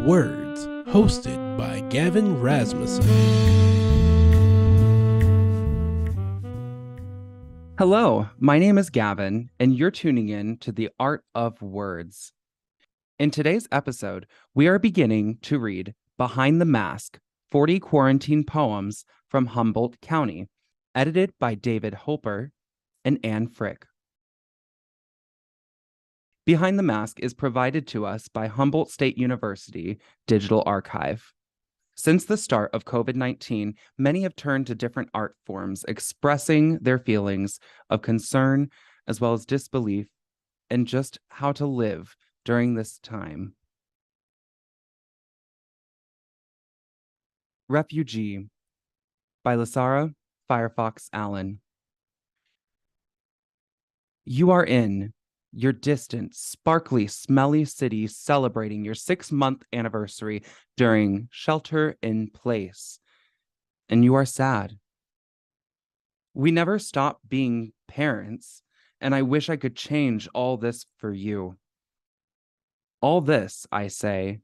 Words, hosted by Gavin Rasmussen. Hello, my name is Gavin, and you're tuning in to the Art of Words. In today's episode, we are beginning to read Behind the Mask, 40 Quarantine Poems from Humboldt County, edited by David Holper and Anne Frick. Behind the Mask is provided to us by Humboldt State University Digital Archive. Since the start of COVID-19, many have turned to different art forms, expressing their feelings of concern as well as disbelief and just how to live during this time. Refugee by Lasara Firefox Allen. You are in your distant, sparkly, smelly city celebrating your 6-month anniversary during shelter in place, and you are sad. We never stop being parents, and I wish I could change all this for you. All this, I say,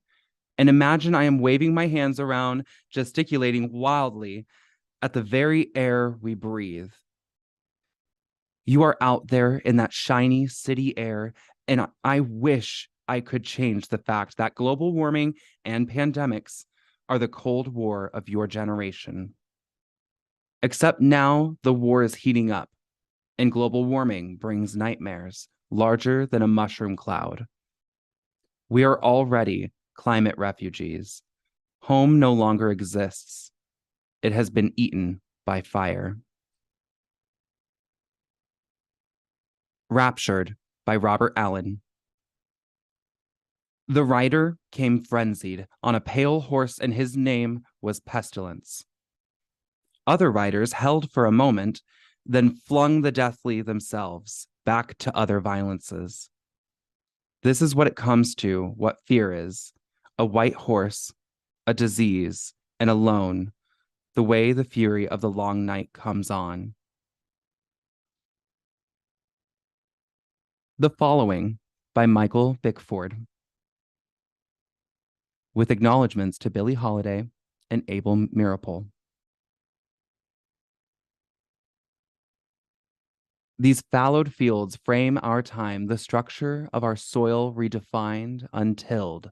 and imagine I am waving my hands around, gesticulating wildly at the very air we breathe. You are out there in that shiny city air, and I wish I could change the fact that global warming and pandemics are the Cold War of your generation. Except now the war is heating up, and global warming brings nightmares larger than a mushroom cloud. We are already climate refugees. Home no longer exists. It has been eaten by fire. Raptured by Robert Allen. The rider came frenzied on a pale horse, and his name was Pestilence. Other riders held for a moment, then flung the deathly themselves back to other violences. This is what it comes to, what fear is: a white horse, a disease, and alone, the way the fury of the long night comes on. The following by Michael Bickford, with acknowledgments to Billie Holiday and Abel Mirapol. These fallowed fields frame our time, the structure of our soil redefined, untilled,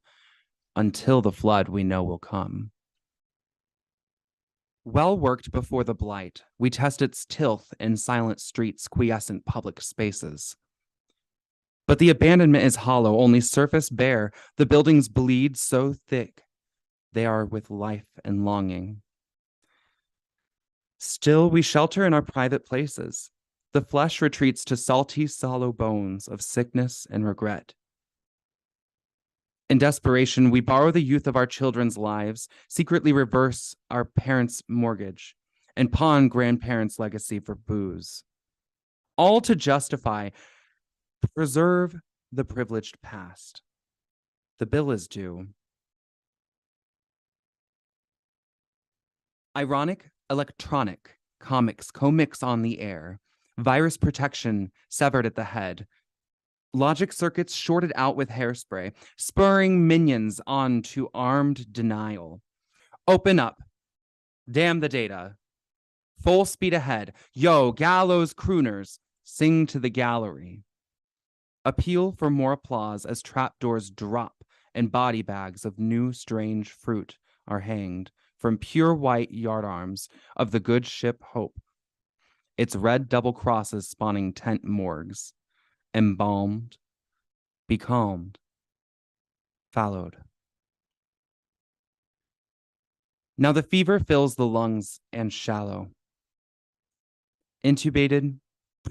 until the flood we know will come. Well worked before the blight, we test its tilth in silent streets, quiescent public spaces. But the abandonment is hollow, only surface bare. The buildings bleed so thick, they are with life and longing. Still, we shelter in our private places. The flesh retreats to salty, sallow bones of sickness and regret. In desperation, we borrow the youth of our children's lives, secretly reverse our parents' mortgage, and pawn grandparents' legacy for booze. All to justify, preserve the privileged past. The bill is due. Ironic, electronic, comics co-mix on the air. Virus protection severed at the head. Logic circuits shorted out with hairspray, spurring minions on to armed denial. Open up. Damn the data. Full speed ahead. Yo, gallows crooners, sing to the gallery. Appeal for more applause as trapdoors drop and body bags of new strange fruit are hanged from pure white yardarms of the good ship Hope. Its red double crosses spawning tent morgues. Embalmed, becalmed, fallowed. Now the fever fills the lungs and shallow. Intubated,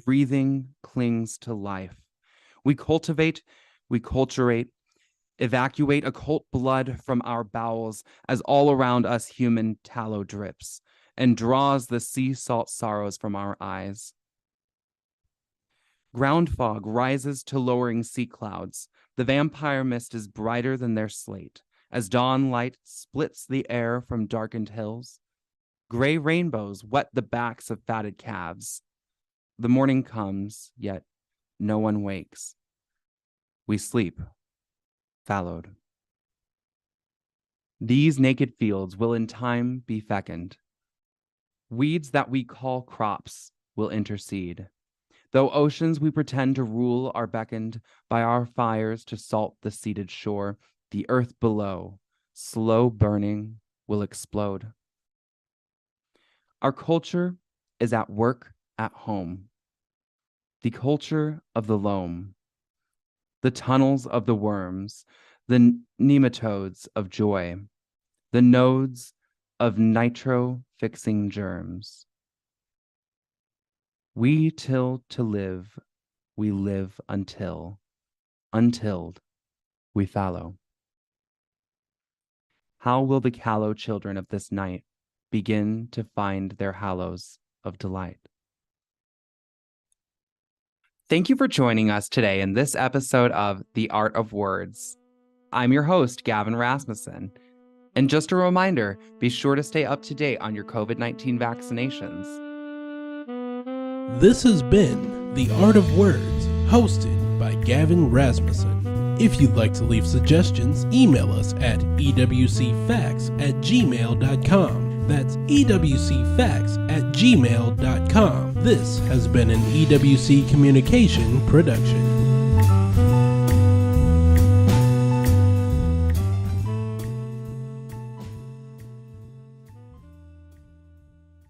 breathing clings to life. We cultivate, we culturate, evacuate occult blood from our bowels as all around us human tallow drips and draws the sea salt sorrows from our eyes. Ground fog rises to lowering sea clouds. The vampire mist is brighter than their slate as dawn light splits the air from darkened hills. Gray rainbows wet the backs of fatted calves. The morning comes, yet no one wakes. We sleep, fallowed. These naked fields will in time be fecund. Weeds that we call crops will intercede. Though oceans we pretend to rule are beckoned by our fires to salt the seated shore, the earth below, slow burning, will explode. Our culture is at work at home. The culture of the loam, the tunnels of the worms, the nematodes of joy, the nodes of nitro-fixing germs. We till to live, we live until, untilled, we fallow. How will the callow children of this night begin to find their hallows of delight? Thank you for joining us today in this episode of The Art of Words. I'm your host, Gavin Rasmussen. And just a reminder, be sure to stay up to date on your COVID-19 vaccinations. This has been The Art of Words, hosted by Gavin Rasmussen. If you'd like to leave suggestions, email us at ewcfacts@gmail.com. That's ewcfacts@gmail.com. This has been an EWC Communication production.